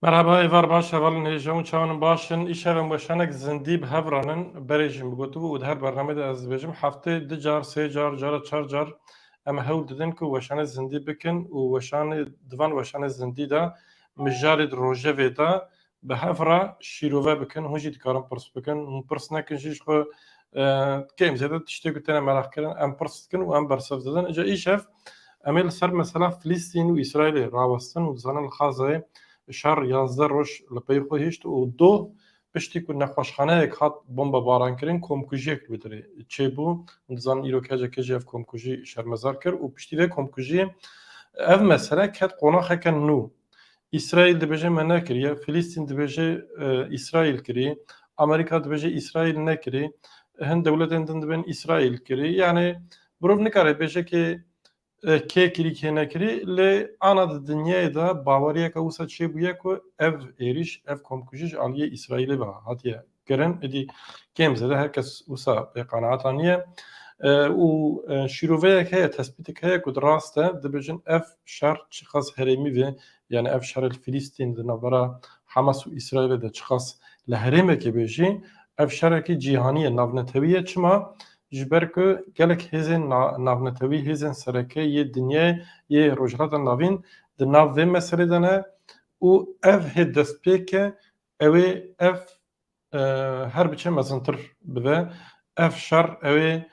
مرحبا ایوار باش اول نیجون چاون باشن ایش هم باشنک زندی به هفرانن برایشیم بگوتو و در برنامه ده از بجم هفته ده جار سه جار جار چهار جار اما هول دادن که وشان زندی بکن و وشان دوان وشان زندی ده مجارد روژه ویدا به هفرا شیروه بکن هنجی دکارم پرس بکن پرس نکن جیش خو کم زیاده تشتی گوتن ملاک کردن ام پرس کن و ام برسف دادن اجا ایشف امیل سر مثلا فلسطین و اسرائیل راوستن و زنان الخازه شهر 11 روش لپی خو هشت و دو پشتی کو نخوشخانه یک هات بمب باران کردن کمکوژی بدره چه بو زن ایرو کجا اف کمکوژی شرمزار کرد و پشتی ده کمکوژی اف مثلا کت قناخه کن نو İsrail dibêje me nekiriye, Filîstîn dibêje İsrail kirî, Amerîka dibêje İsrail nekirî, hin dewletên din dibên İsrail kirî. Yani birov nikare bêje ki kê kirî kê nekirî, lê ana di dinyayê de baweriyeke wisa çêbûye ku ev êriş, ev komkujî ji aliyê İsraîlê ve hatiye kirin. Êdî kêm zêde herkes wisa bêqenaeta niye. û şîroveyek heye, tespîtek heye ku di rast e dibêjin ev şer çi qas herêmî ve yani ev şerê Filîstîn di navbera Hamas û İsraîlê de çi qas li herêmekê bêjî, ev şerekî cîhanî navnetewî ye çima ji ber ku gelek hêzên navnetewî, hêzên serekê yê dinyayê yê rojhilata navîn di nav vê meselê de ne û ev hê destpêk e ew ê ev her biçe mezintir bibe. Ev şer ew ê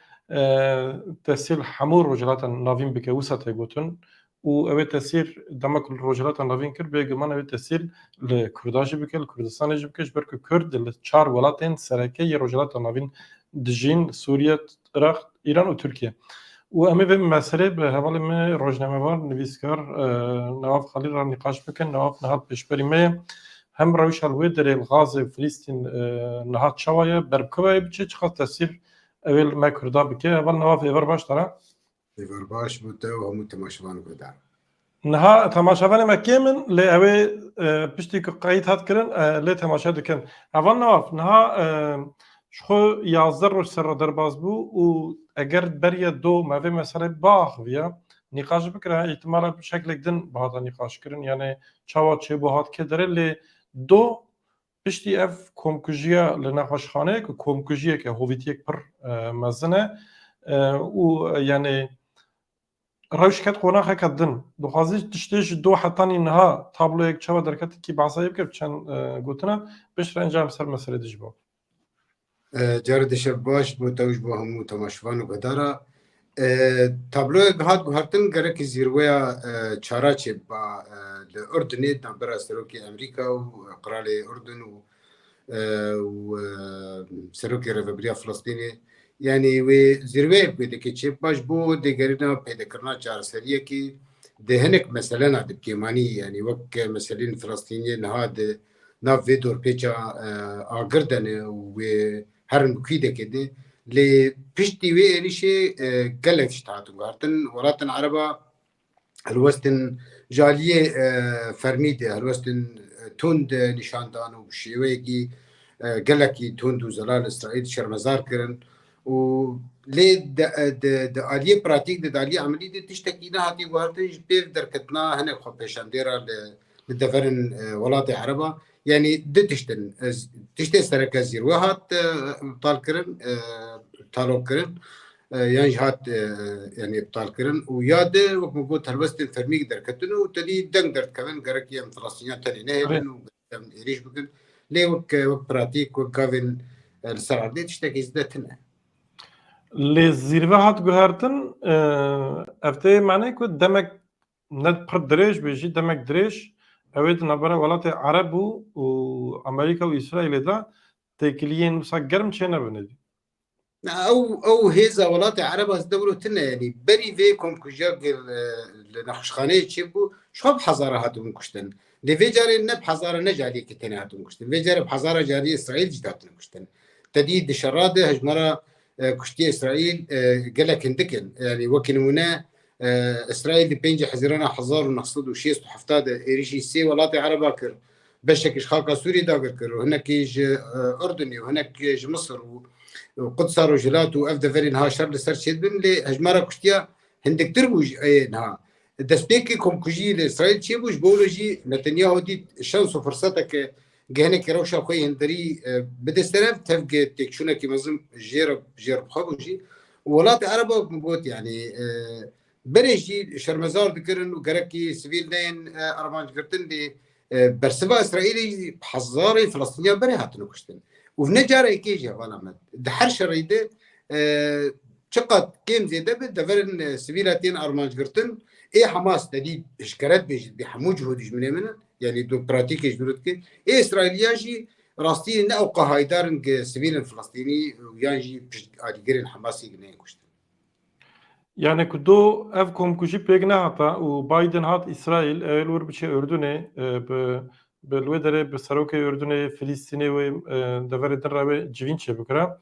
tesîr hemû rojhilata navîn bike wisa tê gotin û ew ê tesîr dema ku rojhilata navîn kir bêguman ew ê tesîr li Kurda jî bike, li Kurdistanê jî bike ji ber ku Kurd li çar welatên serekê yê rojhilata navîn dijîn Sûriye, Iraq, İran û Tirkiye. û em ê vê meselê bi hevalê me rojnamevar nivîskar Newaf Xelîl re nîqaş bikin. Newaf niha pêşberî me ye. Hem rewşa li wê derê li Gazê Filîstîn niha çawa ye berbikovayê biçe çi qas tesîr ew ê li me Kurda bike. Heval Newaf êvar baş tara. êvar baş bû te û hemû temaşevan guhdar. Niha temaşevanê me kêm in lê ew ê piştî ku qeyîd hat kirin lê temaşe dikin. Heval Newaf niha ji xwe 11 roj serra derbas bû û eger beriya do me vê meselê biaxiviya nîqaş bikire îhtimala bi şeklek din bihata nîqaş kirin yani çawa çêbû hat kê dere lê do piştî ev komkujiya li nexweşxaneyê ku komkujiyeke hovîtiyek pir mezin e û yani rewşket qonaxeke din dixwazî tiştê ji do hetanî niha tabloyek çawa derket kî behsayê bike çend gotina bişre encam ser meselê dijî bo. Carê dişev baş bû te ji bo hemû temaşevan û guhdaran. Tabloyek hat guhertin gerekî zîrweya çara çêba li Urdunê navbera Serokê Emerîka û Qiralê Urdun û Serokê Rêveberiya Filistînê yani wê zîrweyek wê dike çêb baş bû dêgerîna pêdekirina çareseriyekî di hinek meselen de kêmanî yani wek meselên Filistîniyê niha di nav vê dorpêça agir dene û wê herin bikîdekê de lê piştî wê êrişê gelek ji hatin guhertin welatên Ereba helwestin ji aliyê fermî de helwestin tund nîşan dan û şêweyekî gelekî tund û zelal İsraîl şermezar kirin û lê di aliyê pratîk de di aliyê emelî de tiştekî nehatî guhertin ji pêv derketina hinek xwe pêşandêra li deverên welatê Ereba yani di tiştin tiştê sereke zîrwe hat iptal kirin talok kirin yan jî hat yani iptal kirin û ya de wek min got helwestên fermî derketin û tedî deng derdkevin gerekî em Filistîniyan tenê nehêlin û em êriş bikin lê wek pratîk wek gavên li ser erdê tiştekî zêde tune. Lê zîrve hat guhertin ev tê manê ku demek ne pir dirêj bêjî demek dirêj ew ê di navbera welatê Ereb û Amerîka û İsraîlê de têkiliyên wisa germ çê nebin. ew hêza welatê Ereba zêde wilo tune yani berî vê komkujiyek li nexweşxaneyê çêbû ji xwe bi hezara hatibûn kuştin. Lê vê carê ne bi hezara ne cariyekê tenê hatibûn kuştin. Vê carê bi hezara cariyê İsraîl jî hatibûn kuştin. Tedî di şerra de hejmara kuştiya İsraîl gelek hindikin. Yani wekî nimûne İsraîl di 5 Hezîrana 1976 de êrişî sê welatê Ereba kir. Beşekî ji xaka Sûriyê dagir kir û hinekî ji Urdunê û hinek ji Misir û Qudsa rojilat û ev deverên ha şer li ser çêdibin lê hejmara kuştiya hindiktir bû ji niha دەستپێکی کۆمکوژی لە ئیسرائیل چێ بووش بۆلۆژی نەتەنیاهو دیت شانس و فرسەتێکە گەهنێکی ڕەوشە خۆی هەندەری بدەستەرەف تەفگە تێکچوونێکی مەزم ژێر بخە بووژی وڵاتی عەرەبە بۆت یعنی بەرێژی شەرمەزار دکردن و گەرەکی سڤیل نەیەن ئەڕەمانجگرتن لێ بەرسڤە ئیسرائیلی حەزاری فلەستینیا بەرێ هاتن و کوشتن و نەجارە ئەکێژە ڤەڵامەت دە هەر شەڕیدە چقدر كم زيادة بدفرن سبيلاتين أرمانج قرتن إيه حماس تدي إشكالات بيجي بحمو جهودش منه يعني دو براتيكش جهودك إيه إسرائيلياجي راستين نأوقع هايدارن سبيل الفلسطيني ويانجي أديجرين حماسي جنين كشت يعني كدو أفكم كوجي بيجنا هتا وبايدن هات إسرائيل الور بشي أردني بالودرة بسروك أردني فلسطيني ودفر الدرابة جوين شيء بكرة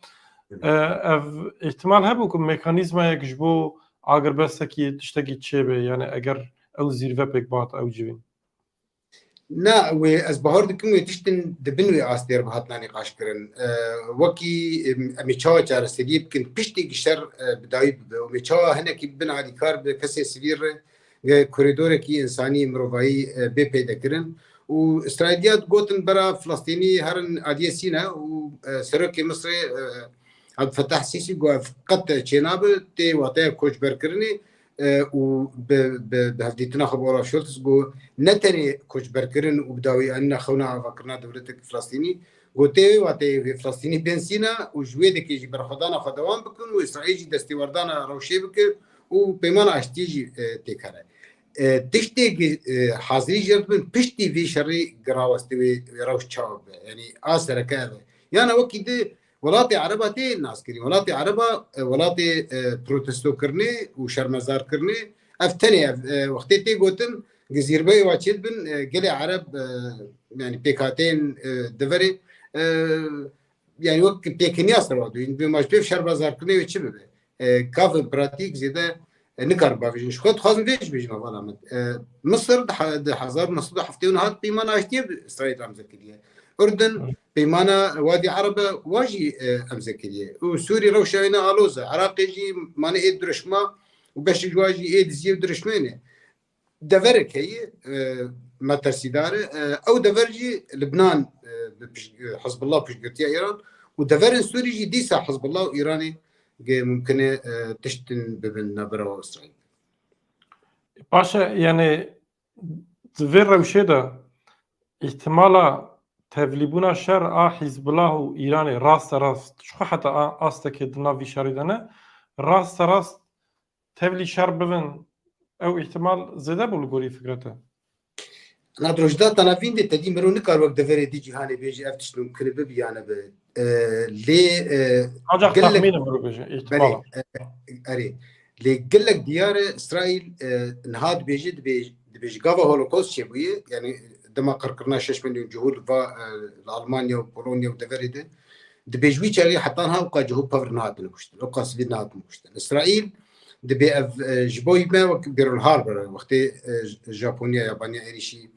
احتمال هبوكم ميكانيزما يكجبو اگر بسكي تشتكي تشيبه يعني اگر او زيرفا بيك بات او جوين نا واز بهار دكم تشتن دبنوي استير بهاتنا نقاش كرن وكي اميتشا جار سدي يمكن بيشتي قشر بدايب وميتشا هنا كي بن على كار بكسي سفير كوريدور كي انساني مروفاي بي بي دكرن واسرائيليات قوتن برا فلسطيني هرن عاديه سينا وسرك مصري عبد الفتاح السيسي قد جناب تي واتي كوش بركرني و بهديتنا خبر شولتس جو نتني كوش بركرن وبداوي أن خونا فكرنا دولتك فلسطيني قوتي واتي فلسطيني بنسينا وجويدك يجي برخدانا خدوان بكن وإسرائيل دستي وردانا روشي بكن وبيمان اشتيجي تكره تشتي حاضري جربن بشتي في شري قراوستي روش تشاوب يعني آسر كذا يعني وكيد ولاتي عربة الناس كريم ولاتي عربة ولاتي بروتستو كرني وشرمزار كرني افتني وقتي قلتن جزير بي واتشد بن قلي عرب يعني بيكاتين دفري يعني وقت بيكنيا سروادو يعني بماش بيف شرمزار كرني وتشبه كاف براتيك زيدا نكر بافيجن شخوت خازن فيش بيجما فلامت مصر ده حزار مصر حفتي ونهات بيمان اشتي اسرائيل امزكريه اردن بيمانا وادي عربة واجي امزكريه وسوري روشاينا الوزا عراقي جي مانا ايد درشما وباش جواجي ايد زيو درشمانه دفرك هي ما ترسيدار او دفرجي لبنان حزب الله بش قلت ايران ودفرن سوري جي ديسا حزب الله وايراني ممكن تشتن ببن برا اسرائيل باشا يعني تفير روشيدا احتمالا تفليبونا شر حزب الله وإيراني راست شو حتى أستك دنا في شريدنا راست تفلي شر ببن أو احتمال زيادة بلغوري فكرته أنا درجات أنا فين دي تدي مرو نكار وقت دفري دي جهاني بيجي أفتش ممكن ببي أنا ب ليه حاجة تخمين مرو بيجي احتمالا أري ليه قلك ديار إسرائيل نهاد بيجي بيجي قافا هولوكوست شبوية يعني دما قرقرنا 6 مليون جهود لألمانيا وبولونيا ودفري ده دبيجوي تشاري حتى نها وقا جهود بافر نهاد نكشتل وقا سبيل نهاد نكشتل إسرائيل دبي جبوي ما وكبيرو الهاربر وقت جابونيا يابانيا إيريشي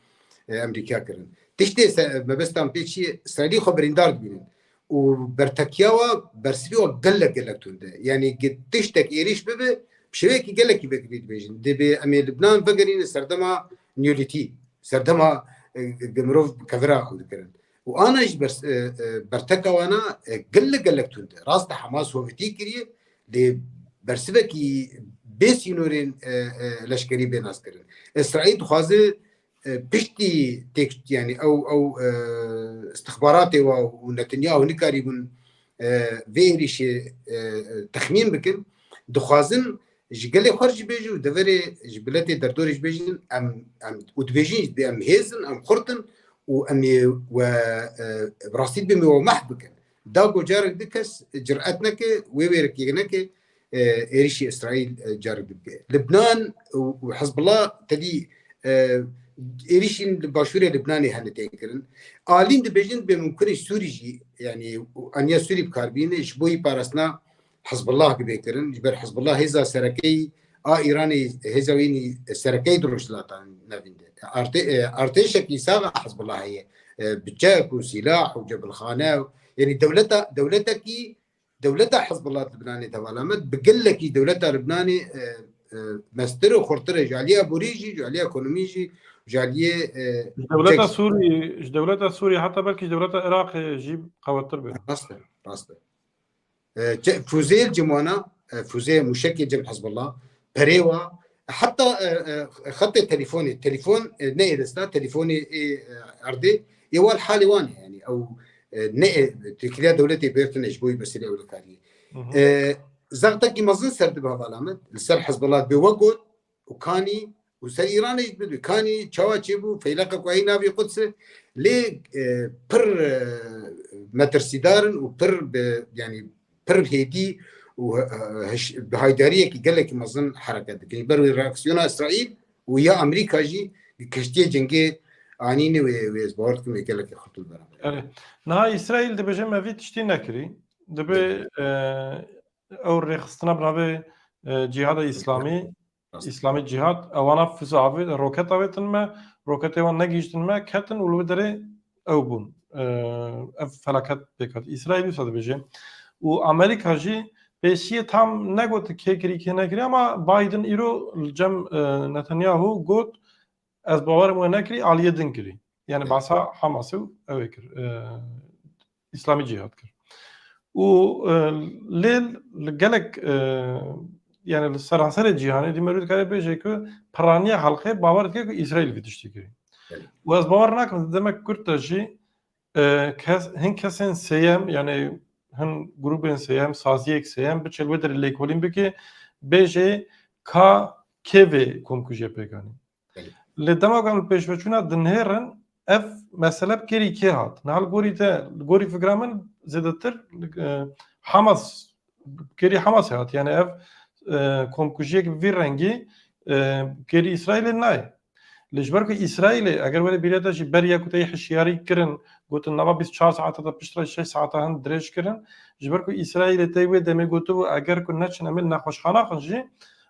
أمريكا كرن تشتي ما بس تام بيشي إسرائيلي خبرين دار بينن وبرتكياوا برسبيوا قلق تونده يعني قد تشتك إيريش ببه بشويكي قلق يبقى بيجن دبي أمي لبنان فقرين سردما نيوليتي سردما جمروف كفرا خود كرن وانا ايش بس برتكا وانا قلق تونده راس حماس هو فتي كريه دي برسبكي بيس ينورين لشكري بيناس كرن اسرائيل تخازي بشتي تكست يعني او استخباراتي ونتنياهو نكاري من فيريش تخمين بكن دخازن جقلي خرج بيجي ودفري جبلتي دردوريش بيجي ام ودبيجي بام هيزن ام خرطن وامي وبراسيد بمي ومحد بكن داغو جارك دكس جرأتنك ويرك يغنك إيريشي إسرائيل جارك دك لبنان وحزب الله تدي إيريشين باشوري لبناني هنتين كرن آلين دبيجن بممكن سوريجي يعني أنيا سوري بكاربين شبوي بارسنا حزب الله كبيكرن جبر حزب الله هزا سركي إيراني هزاويني سركي دروشلاتان نافينده أرتيشك يساغ حزب الله هي بجاك وسلاح وجبل خانة يعني دولتها حزب الله اللبناني توالمت بقلك دولتها لبناني مستر وخرطرة جالية بوريجي جالية إقونوميجي جالية دولة سوريا حتى بلكي دولة العراق جيب قواتر به راسته فوزي الجمانة فوزي مشكل جنب حزب الله بريوا حتى خط التليفون نقل تليفوني أرضي يوال حالي واني يعني أو تكليا دولتي بيرتن إجبوي بس اللي أقول كاري زغتك مزن سرد بهذا العمل السر حزب الله بوجود وكاني وسر إيران يجبد كاني تشوا تشيبو فيلاقة كوينا في قدس ليه بر مترسيدارن وبر يعني بر هيدي وبهايدارية كي قال لك مزن حركات كي بروا رياكسيون إسرائيل ويا أمريكا جي كشتي جنگي عنيني ويزبارتكم يقول لك يخطوا البرامج. نهاية إسرائيل دبي جمع في تشتي نكري دبي أو رخصتنا بنابي جهاد إسلامي جهاد أوانا فيزا عفيد روكت عفيدن ما روكتي وان نجيشتن ما كتن والودري أو بون فلكت بكت إسرائيل يصاد بيجي وأمريكا جي بيشي tam نگوت كيكري كي نكري أما بايدن إيرو الجم نتنياهو قوت از باور مو نكري عالية دن كري يعني باسا حماسو أوكر إسلامي جهاد كر و ليل لجلك يعني السراسر الجهاني دي مرود كاره بيجي كو برانيا حلقه باور كي إسرائيل بتشتي كري و از باور نكم دمك كرتجي هن كسن سيم يعني هن جروبين سيم سازيك سيم بچل ودر اللي كولين بكي بيجي كا كيفي كومكوجي بيغاني لدما كان بيشوچونا دنهرن اف مساله بكري كي هات نال غوري فكرامن زدتر حماس بكري حماس هات يعني اف كومكوجي في رنگي كري اسرائيل ناي لجبرك اسرائيل اگر ولا بيردا جي بريا كوتي حشياري كرن قلت النبا 24 ساعه تا بشتري 6 ساعات هن دريش كرن جبرك اسرائيل تيوي دمي قلتو اگر كنا نعمل نخوشخانه خنجي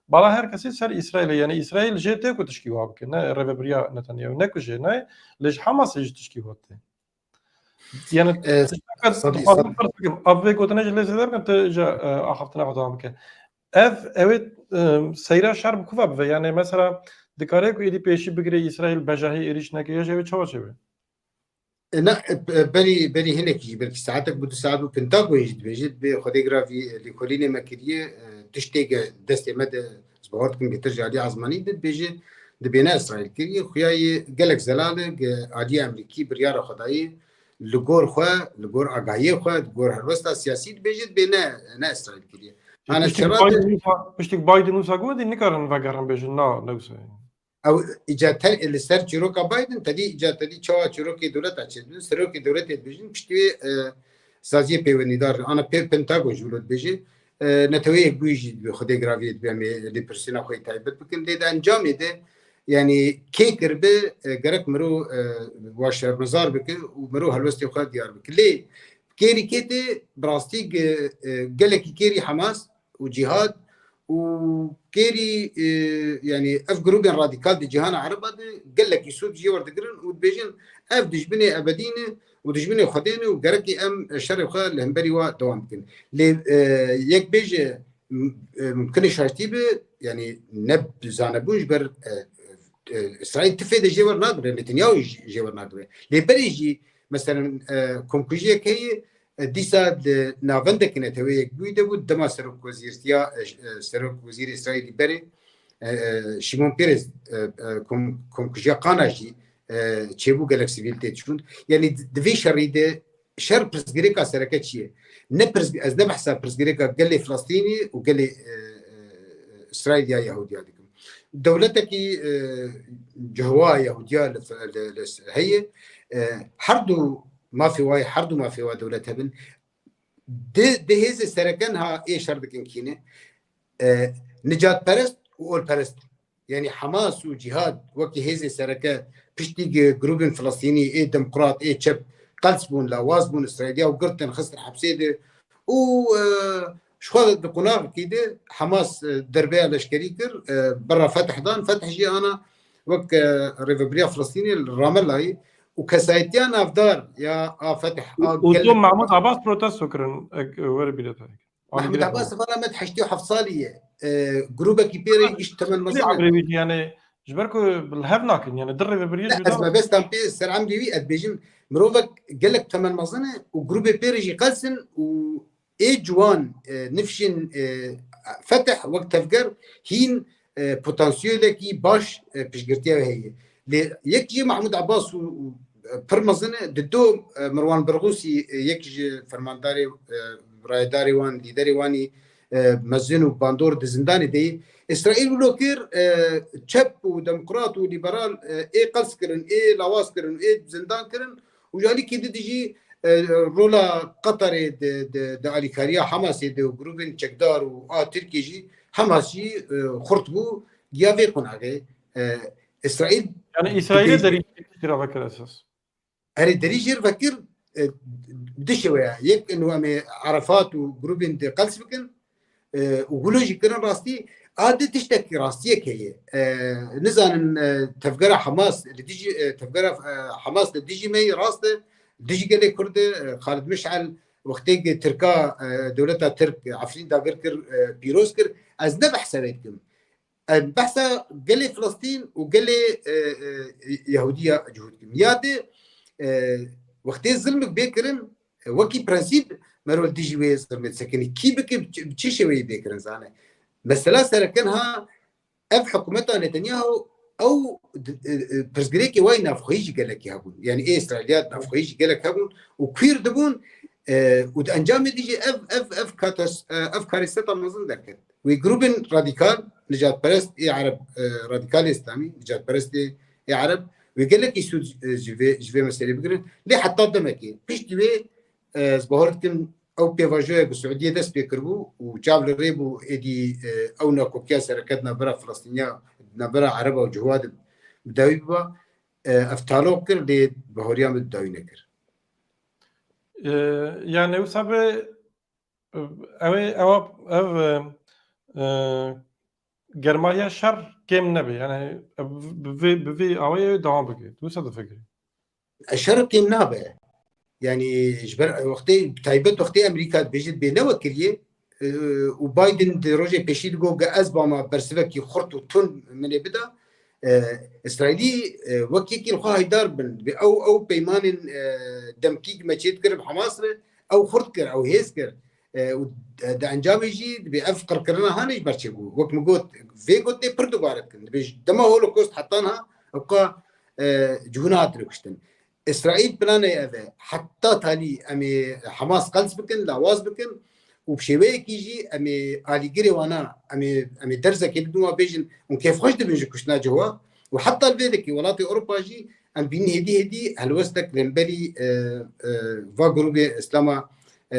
بالا هر کسی سر اسرائیل يعني اسرائيل جيته کو تشكي واب كنا ريبريا نتنياهو نكو جي ناي ليش حماس يجي تشكي وقته يعني صديق ابي كنت نجي لسه كنت جا اخفتنا قدامك evet seyra şarb kuva ve yani mesela dikare ku idi peşi bigre İsrail bejahi eriş nekiye jevi çava çevi لا بري هناك يجي ساعتك بده ساعد بنتاغو يجي بيجي بخديغرافي لكوليني ماكريه تشتيق دستي مدى صبورتكم بترجع عليه عزماني بيجي دبينا اسرائيل كريه خوياي قالك زلاله عادي امريكي بريار خداي لغور لغور اغاي لغور هروستا سياسي بيجي بينا انا اسرائيل كريه انا piştik Biden usa godi nikaran vagaran bejin na newse او اجات السر جروكا بايدن تدي اجات تدي تشوا جروكي دولت اچد سروكي دولت بيجن بشتي سازيه بيونيدار انا بنتاغون جولت بيجي نتوي بيجي بخدي جرافيت بيامي لي بيرسونا خوي تايبت بكن دي انجام ده يعني كيكر به جرك مرو واشر مزار بك ومرو هلوستي خد ديار بك ليه كيري كيتي براستيك قالك كيري حماس وجهاد وكيري يعني اف جروب راديكال دي جهان عرب قال لك يسود جي ورد قرن وبيجن اف دجبني ابدينه ودجبني خدينه وقركي ام شر خال الهمبري ودوام كن لي يك بيجي ممكن شارتيبه يعني نب زانبوش بر اسرائيل تفيد جيور ناقر نتنياهو جيور ناقر لي بريجي مثلا كومكوجي كي ديسا نافندك نتوي بيده بود دما سرك وزير اسرائيل بري شيمون بيريز كومكوجي قاناجي تشيبو قالك سيفيلتي تشون يعني دفي شريده شر برسغريكا سركتشي نبرز از نبحث برسغريكا قال لي فلسطيني وقال لي اسرائيل يا يهوديا ديكم دولتك جهوا يهوديا هي حردو ما في واي حردو ما في واي دولتها بن ده هذه سركنها ايه شردكن كينه نجات برست وأول برست يعني حماس وجهاد وقت هذه سركه بشتي جروب فلسطيني ايه ديمقراط ايه تشب قلسبون لا وازبون اسرائيليه وقرتن خسر حبسيده و شغل بقناغ كده حماس دربيه لشكريكر برا فتح دان فتح جي انا وقت ريفبريا فلسطيني الرامل وكسايتيان افدار يا فتح وتم محمود عباس بروتست فكرن ورا بيلتك محمود عباس فلا مدحشتي وحفصاليه جروبك بيري إيش تمن ليه مثلا عمري بيجي يعني جبركو بالهف ناكن يعني دري ببريج لا أزمة بيدار بس تام بي سر عمري وي أدبيجم مروفك قال لك تمن مثلا وجروب بيري قلسن و إيه جوان نفشن فتح وقت تفكر هين بوتنسيولكي باش بيشقرتيها هي يكجي محمود عباس و برمزنه ددو مروان برغوثي يكجي فرمانداري رايداري وان ليداري واني مزنو باندور دزنداني دي اسرائيل ولوكير تشب وديمقراط وليبرال اي قلس كرن اي لواس كرن اي زندان كرن وجالي كي تجي رولا قطري د اليكاريا حماس د جروبين تشكدار و تركي جي حماس جي خرطبو جيافي قناغي اسرائيل يعني اسرائيل دري كثير فكر اساس هري دريجر فكر دشويا يك انه امي عرفات وجروبين دي قلس بكن وقولوجي كنا راستي عادة تشتكي راستيك هي نزان تفقرها حماس اللي تيجي تفقرها حماس اللي تيجي مي راسته تيجي قال كرد خالد مشعل وقتي تركا دولتها ترك عفرين داقر كر بيروز كر از نبح سويتكم البحثة قال لي فلسطين وقال لي يهودية جهودكم يادي وقتي ظلمك بيكرن وكي برانسيب مرول تيجي ويز سكني كي بك بتشي وي بيكرن زانه مثلا سركنها اف حكومتها نتنياهو او برزغريكي وين افخيجي قال لك يهبون يعني ايه اسرائيليات افخيجي قال لك هبون وكوير دبون وانجام ديجي اف كاتس اف كاريستا نظن ذكر وجروبن راديكال نجات برست اي عرب راديكال اسلامي نجات برست اي عرب ويقول لك يسود جفي مسألة بقرن ليه حتى دمكي بيش تبي زبهرتكم او بيفاجوه بالسعوديه دس بيكربو وجاب الريبو ايدي او ناكوكيا سركتنا برا فلسطينيه نبرا عربه وجواد بدايبا افتالو كر دي بهوريا بداوي نكر يعني وسبب او جرمايا شر كم نبي يعني بفي اوي دوام بكي توصل الفكرة الشرق نابه يعني جبر وقتي تايبت وقتي امريكا بيجت بينو كريه وبايدن دي روجي بيشيد جو ازبما برسبكي خرط وتون من بدا اسرائيلي وكيكي الخا هيدار او بيمان دمكيك ما تشيت حماس او خرطكر او هيسكر ده انجام يجي بافقر كرنا هاني برشبو وقت مقوت في قوت دي بردو بارك بيج دما هولوكوست حطانها ابقى جهونات لكشتن اسرائيل بلانه هذا حتى تالي امي حماس قلص بكن لاواز بكن وبشويك يجي امي الي جري وانا امي درزه كيبدو بيجن وكيف خش بيجي كشنا جوا وحتى البيدك ولاتي اوروبا جي ام بين هدي هلوستك لمبري فا جروبي اسلاما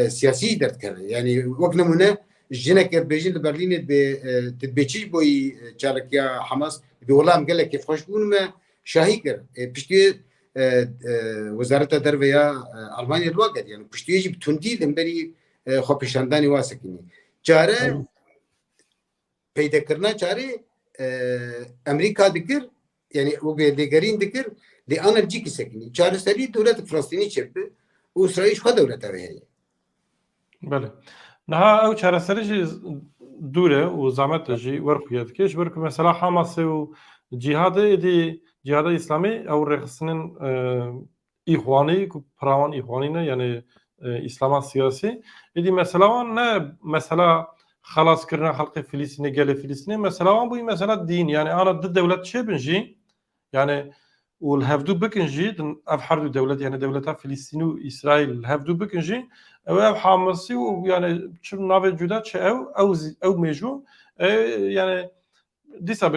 سياسي درت كذا يعني وقت نمونه جنك بيجن برلين تتبيتشي بوي شارك يا حماس والله قال لك كيف خش بون ما شاهيكر بشتي وزارة الدربية ألمانيا الوقت يعني بشتي يجي بتندي لمبري خو پیشاندانی واسکنی چاره پیدا کرنا چاره امریکا دکر يعني وبيدقرين ذكر لأنا بجيك سكني چاره سري دولة فلسطينية شبه وإسرائيل شو دولة هي بله نها او چاره سري دوره وزعمت جي ورقيت كيش برك مثلا حماس وجهاد دي جهاد اسلامي او رخصنن اخواني براون اخوانينا يعني اسلام سياسي دي مثلا نه مثلا خلاص كرنا خلق فلسطيني قال فلسطيني مثلا بو مثلا الدين يعني انا ضد دولة شبنجي يعني والهفدو بكنجي افحر دولة يعني دولة فلسطين واسرائيل الهفدو بكنجي او حماسي ويعني شو نافي جودا او ميجو يعني ديسا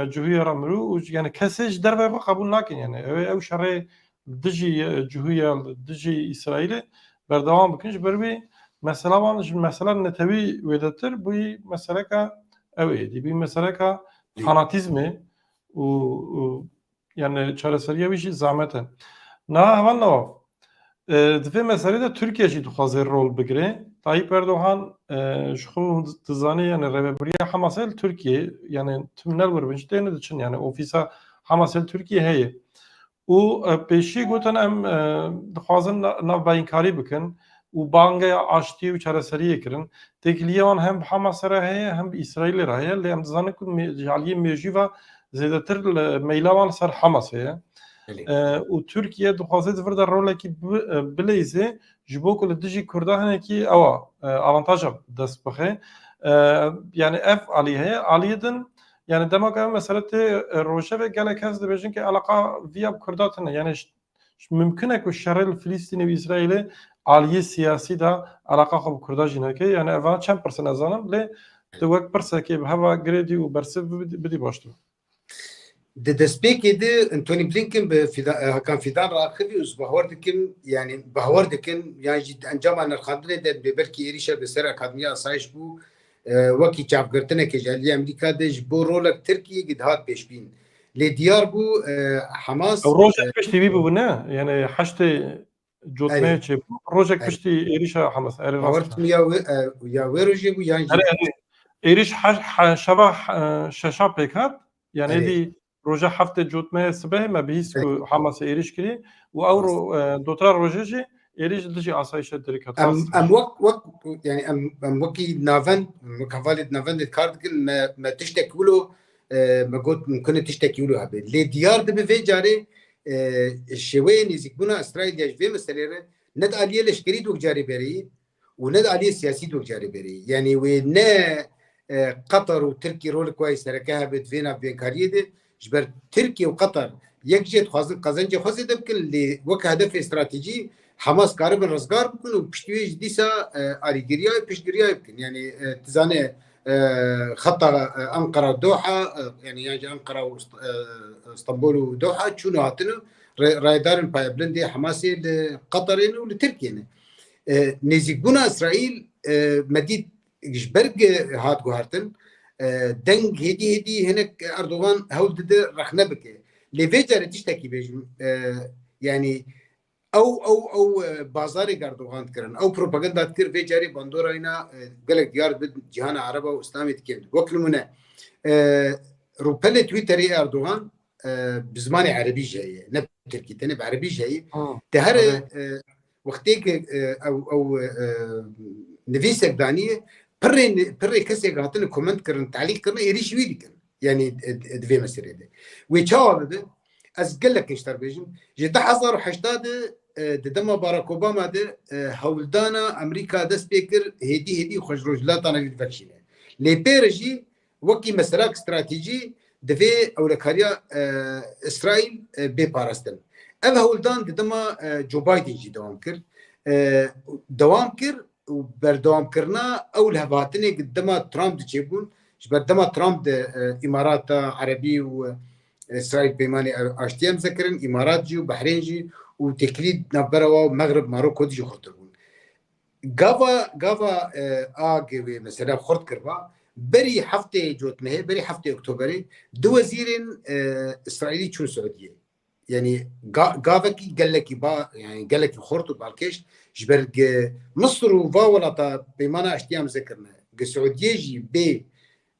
جوهية رمرو يعني كسيج دربه قبول ناكن يعني او شرعي دجي جوهية دجي اسرائيل بردوام بكنج بربي مثلا نتوي ويدتر بي مسألة او دي بي مسألة فاناتيزمي و yani çareseriye bir şey zahmeten. Na hemen ne Divê meselê de Tirkiye jî dixwaze rol bigire. Tayyip Erdogan ji xwe dizanî yani rêveberiya Hemasê li Tirkiye yani tim nelwir ji tê diçin yani ofîsa Hemasê li Tirkiye heye. û pêşî gotin em dixwazin navbeyinkarî bikin و بانگه آشتی و چارەسەریە کردن تێکلیەوان هەم حەماسەرە هەیە هەم ئیسرائیلێرە هەیە لێ ئەم دەزانن کو جالیە مێژیڤە زێدەتر مەیلاوان سەر حەماس هەیە و تورکیە دixwazê di vir de rolekî bilêzê ji bo ku li dijî Kurda hinekî ewa avantaja dest bixe yani ev alî heye aliyê din yani demek ev mesele tê rojevê gelek hez dibêjin ki eleqa viya Kurda tune yani mümkün e ku şerê li Filîstînê û İsraîlê aliyê siyasî da eleqa xwe bi Kurda jî neke yani evan çend pirsin ez zanim lê di wek pirsekê bi heva girêdî û bersiv bidî baş dibû. د دەستپێکێ د ئەنتۆنی بلینکن بە هەکان فیدان ڕاخوی و باوەڕ دکن یعنی باوەڕ دکن یانجی ئەنجامان نرخاندنێ دەن بێبەرکی عێریشە بەسەر ئەکادمیا ئاسایش بوو وەکی چاپگرتنێکی جالی ئەمریکا دەژ بۆ ڕۆلێک ترکیەکی دهات پێشبین لێ دیار بوو حەماس ڕۆژێک پشتی وی بوو نه یعنی حەشتێ جوتمەیە چێ بوو ڕۆژێک پشتی عێریشە حەماس یا وێ ڕۆژێ بوو یانجی عێریش شەوا شەشا پێک هات یعنی دی روژه هفته جوتمه سبه ما بهیس که حماس ایریش کردی و او دوتر روژه جی ایریش دچی آسایش دریکت. ام وقت يعني ام وقتی نافند مكفالة نافند کارد کن ما تشتكولو ما قلت ممكن تشتكولو هبه لي ديار ده في جاري الشوين يزيكونا اسرائيل ياش في مسألة ند عليه لشكري دوك جاري بري وند عليه سياسي دوك جاري بري يعني ونا قطر وتركي رول كويس تركها بتفينا بين كاريده جبر تركيا وقطر يكجت خازن قزنجه خازن دبكن اللي وك هدف استراتيجي حماس قارب الرزقار بكون وبشتوي جديسا اريجريا بيشجريا يمكن يعني تزانه خط انقره دوحه يعني يجي انقره واسطنبول ودوحه شنو هاتنو رايدار بايبلين دي حماسي لقطرين ولتركيا نزيقونا اسرائيل مديد جبرج هات جوهرتن دنگ هدي هناك اردوغان هول دد رخنه بك لفيجر تشتكي بيجم يعني او بازاري اردوغان كرن او بروباغندا تكر فيجري بندورينا قالك ديار بد جهان عربه واسلامي تكن وكلمنا روبل تويتري اردوغان بزمان عربي جاي نب تركي تاني بعربي جاي تهر وقتيك او نفيسك دانيه بري كسي قاتل كومنت كرن تعليق كرن يريش ويلي كن يعني دفي مسيرة ده ويتشاور ده از قال لك اشتر بيجم جدا حصر حشتاد دما باراك اوباما ده هولدانا امريكا ده سبيكر هدي خوش رجلات انا الفاكشينه لي بيرجي وكي مسلاك استراتيجي دفي او لكاريا اسرائيل ببارستن اما هولدان دما جو بايدن جي دوام كر وبردوام كرنا او الهباتني قدما ترامب تجيبون قدما ترامب امارات عربي واسرائيل بيماني اشتيام ذكرن امارات جي وبحرين جي وتكليد نبروا مغرب ماروكو دي خرطبون غافا اغي مثلا خرط كربا بري هفته جوتمه بري هفته اكتوبري دو وزيرين اسرائيلي تشون سعوديه يعني غافكي قال لك با يعني قال لك خرط وبالكيش جبرج مصر وفاولة بيمانة اشتيام ذكرنا السعودية جي بي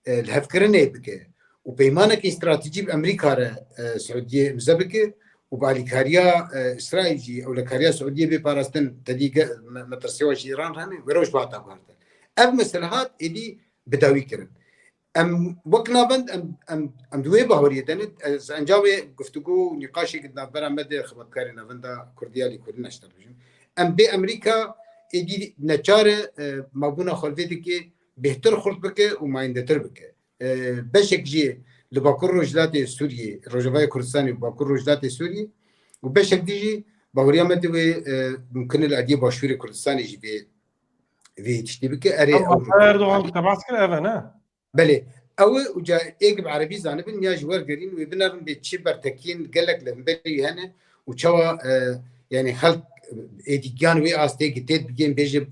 الهفكرنة بك وبيمانة كاستراتيجي بأمريكا السعودية مزبكة وبالكاريا إسرائيل جي أو لكاريا السعودية ببارستن تديق مترسيوة إيران هني وروش بعضها بارتن أب مسلحات إدي بداوي كرن أم وقنا بند أم دوي بهورية دنت أنجاوي قفتقو نقاشي قدنا برا مدى خبط كارينا بندا كرديالي كلنا اشتر بجم ام بامريكا ايدي نچاره مابونا خلفيدي كي بهتر خلط بك وما يندتر بك بشك جي لباكور رجلات سوريا رجباي كردستاني وباكور رجلات سوريا وبشك ديجي باوريا مدوي ممكن الاديه باشوري كردستاني جي في تشتي بك اري او اردوغان تبعت كده انا بله او وجا ايق عربي زانبن يا جوار قرين وبنر بتشبر تكين قال لك لمبري هنا وشوا يعني خلق اديجان وي استي جتيت بيجين بيجب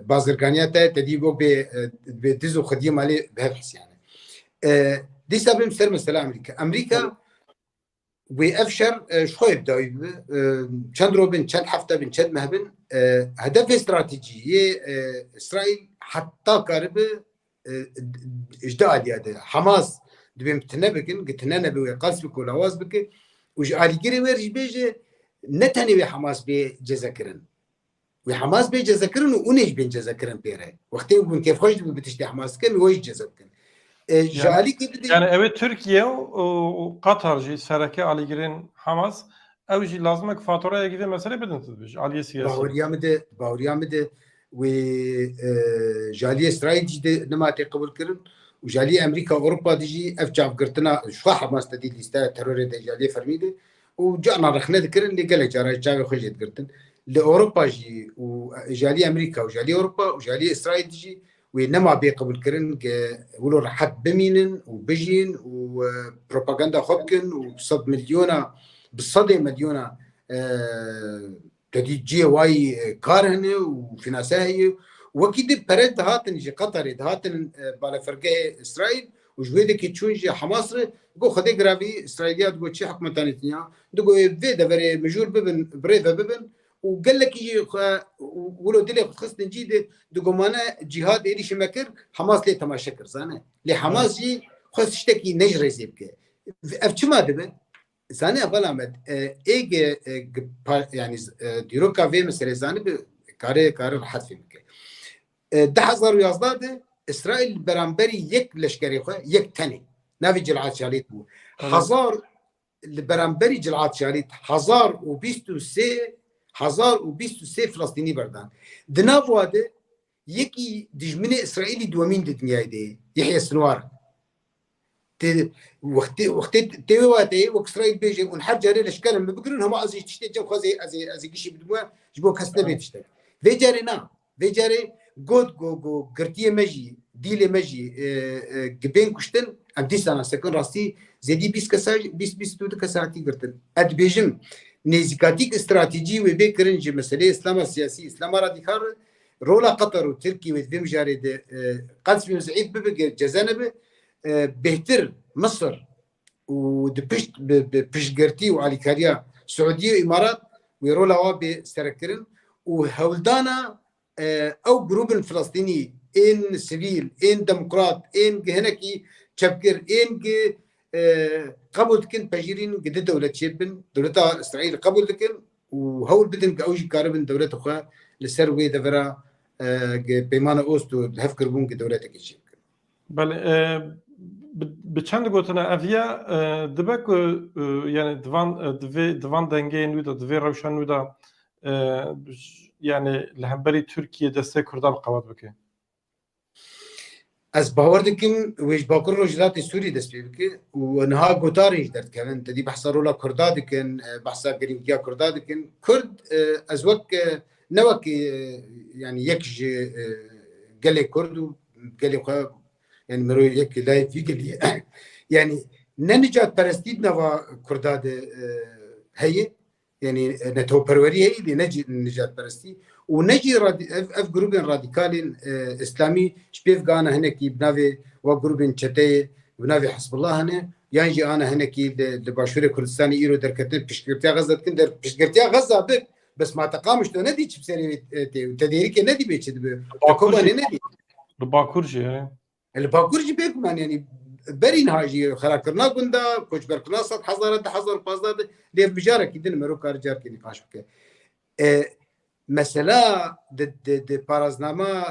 بازرگانياتا تديبو بدزو خديم عليه بهبحث يعني دي سبب سر مثلا امريكا وافشر شو يبدا چند روبن چند هفته بن چند مهبن هدف استراتيجيه اسرائيل حتى قرب اجداء دياده حماس دبم تنبكن قتنا نبي قصبك ولا وازبك وج علي جري ورج بيجي نتني بحماس بجزاكرن وحماس بيجزكرن ونيش بيجزكرن بيره وقتی بون كيف خوش بتشتي حماس كم ويش جزكن جالي كده يعني evet Türkiye و قطر جي سركه عليگرين حماس او جي لازمك فاتوره يجي مثلا بدن تدبج علي سياسي باوريا مده و جالي اسرائيل جي نما تقبل كرن وجالي امريكا واوروبا ديجي افجع قرتنا شو حماس تدي ليستا ترور دي جالي فرميده وجانا رخنا ذكرن اللي قال جارا جاي خرجت قرتن لاوروبا جي وجالي امريكا وجالي اوروبا وجالي اسرائيل ديجي وانما بيقبل كرن ولو رحب بمينن وبجين وبروباغندا خبكن وبصد مليونه بالصدى مليونه تدي واي كارهن وفناساهي وكيد برد هاتن جي قطر هاتن بالا فرقه اسرائيل وجويده كي تشونجي حماس جو خدي جرافي اسرائيليات جو تشي حكمه تانيتنيا دغو فيدا فري مجور ببن بريفا ببن وقال لك يجي ولو دلي خص نجيد دغو مانا جهاد ايدي شمكر حماس لي تماشكر زانه لي حماس جي خص تشتكي نجري زيبك افتشما دبن زانه بلامد ايج يعني ديروكا في مثلا زانه كاري راحت فيك ده حزر ويازداد اسرائيل برامبري يك لشكري خو يك تاني نافي جلعات شاليت بو حزار برامبري جلعات شاليت حزار وبيستو سي فلسطيني بردان دناف واده يكي دجمني اسرائيلي دوامين الدنيا دي يحيى السنوار وقت تيواتي وإسرائيل بيجي ونحرج عليه الاشكال ما بيقولون هم ازي تشتي جو ازي قشي بدموا جبو كسته بيتشتك فيجاري فيجاري جو قرتيه مجي ديلي مجي جبين كشتن ام دي سنه سكن راسي زيدي بيس كساج بيس تو كساعتي قرتن اد بيجم نيزيكاتيك استراتيجي وبيكرنج مساله اسلام السياسي اسلام راديكال رولا قطر وتركي وذم جاري قلس مزعيب ببقى جزانبه بهتر مصر ودبشت بشجرتي وعلي كاريا سعوديه وامارات ويرولا وابي سركرن وهولدانا او جروب الفلسطيني ان سيفيل ان ديمقراط ان هناكي تشبكر ان قبل كن بجيرين قد دولة شيبن دولة اسرائيل قبل لكن وهول بدن اوجي كاربن دولة اخرى للسروي دفرا بيمانه اوستو هفكر بون دولتك الشيء بله بچند گوتنا اویا دبک يعني دوان دنگه نودا دوی روشن نودا يعني لهمبري تركيا دسته كردان قوات بكي از باور دکم ویش باکر روجلات سوری دست بکه و نها گوتاریش درد کردن تدی بحثا رولا کردا دکن بحثا گرینگیا کردا دکن کرد از وقت نوک يعني يكج قال كردو قال يعني مرو يك لا في قال يعني ننجات برستيد نوا كرداد هي يعني نتو بروري هي اللي نجي نجات برستي ونجي اف جروب راديكال اسلامي شبيف غانا هناك بنافي وجروب تشتي بنافي حسب الله هنا ينجي انا هناك لباشور كردستاني ايرو دركت بشكرتيا غزه كندر بشكرتيا غزه بك بس ما تقامش تو ندي بسري تديرك ندي بيتشد باكور ندي الباكور جي الباكور جي بيك مان يعني برين هاجي خلاكرنا كندا كوش بركنا صد حضر بازار ليف بجاره كيدن مرو كار جار كي نقاش بك مثلا د بارازنامه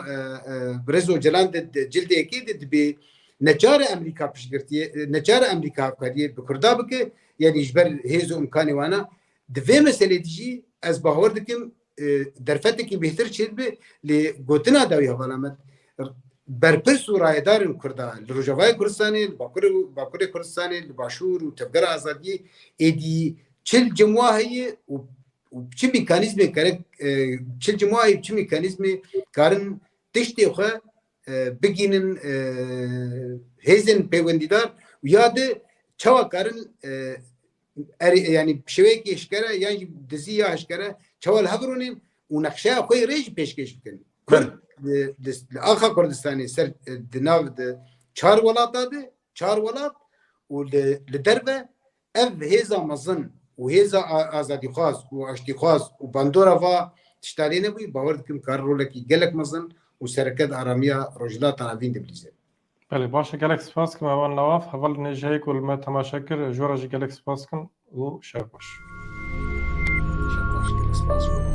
برزو جلان د جلد اكيد ب نجار امريكا بشكرتي نجار امريكا كدي بكردا بك يعني جبر هيزو امكاني وانا دفي مساله تجي از باور دكم درفتك بهتر شد لقوتنا داوي هبالامت برپرس و رایدار کردا لروجاوای کردستانی باکور کردستانی لباشور و تبگر آزادی ایدی چل جمعه و چه میکانیزمی کرد چل جمعه چه میکانیزمی کارن تشتی خو بگینن هیزن پیوندیدار و یاد چوا کارن يعني شوية إشكاله يعني دزية إشكاله شوال هبرونين ونقشة خوي ريج بيشكش بكن كرد الآخر كردستاني سر دناف چار ولات هذا چار ولات ولدربة أف هذا مظن وهذا آزادي خاص واشتي خاص وبندورة فا تشتالين بوي باوردكم كارو لك يجلك مظن وسركات آرامية رجلات عارفين دبليزة. بله باشه گلک سپاس کم اول نواف حوال نجهی کل ما تماشا کر جورا جی گلک سپاس کن و شب باش. شب باش گلک سپاس.